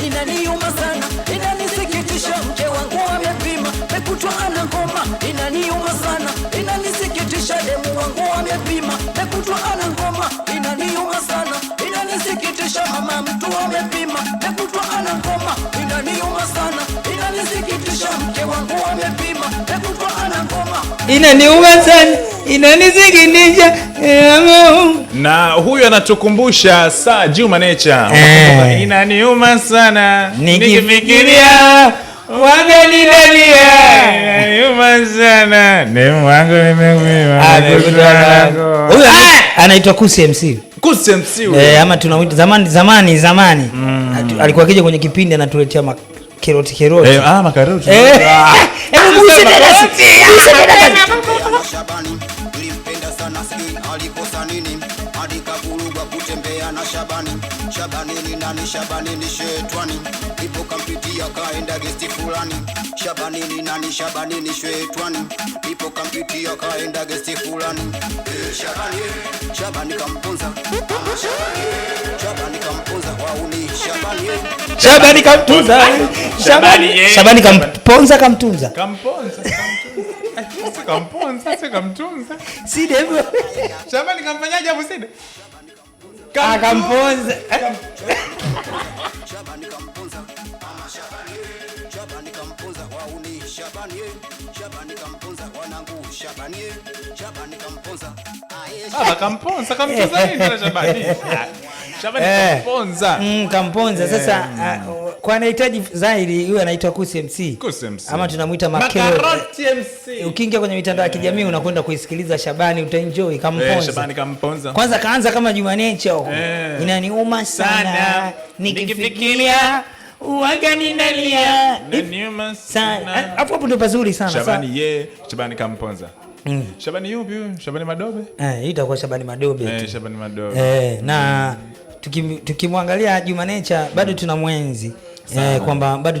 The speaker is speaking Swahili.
Inaniuma sana, inanisikitisha, mke wangu amepima, mekutwa ana ngoma. Inaniuma sana, inanisikitisha, demu wangu amepima, mekutwa ana ngoma. Inaniuma sana, inanisikitisha, mama mtu amepima, mekutwa ana ngoma. Inaniuma sana, inanisikitisha, mke wangu amepima, mekutwa ana ngoma. Inaniuma sana, inanisikitisha. Na huyu anatukumbusha Sir Juma Nature. Inaniuma sana nikifikiria waga nilalia. Inaniuma sana demu wangu nimekuima. Huyu anaitwa Kusi MC. Kusi MC ama tunamuita zamani. Alikuwa akija kwenye kipindi anatuletea makaroti. Makaroti. Shabani nilimpenda sana skin alikosa nini hadi kavurugwa kutembea na Shabani. Shabani ni nani? Shabani ni shetani, ipo kampitia kaenda gesti fulani. Shabani ni nani? Shabani ni shetani, ipo kampitia kaenda gesti fulani. Shabani kamponza, Shabani kamponza wauni. Shabani kamtunza. Shabani kamponza kamtunza. Kamponza. Si ndivyo? Shabani kamfanyaje hapo Sidi? Kamponza. Shabani kamponza. Shabani kamponza wauni. Shabani kamponza wanangu. Shabani kamponza. Kamponza nini tena Shabani? Shabani kamponza. Kamponza. Sasa kwa anahitaji Zairi huyu anaitwa Kusi MC. Ama tunamuita Makaroti MC. Ukiingia kwenye mitandao ya kijamii unakwenda kuisikiliza Shabani, utaenjoy Kamponza. Shabani kamponza. Kwanza kaanza kama Juma Nature. Inaniuma sana nikifikiria waga ninalia. Inaniuma sana. Hapo ndo pazuri sana. Shabani kamponza. Shabani yupi huyu? Shabani Madobe? Hii itakuwa Shabani Madobe. Shabani Madobe. Na tukimwangalia Juma Nature bado tunamwenzi kwamba bado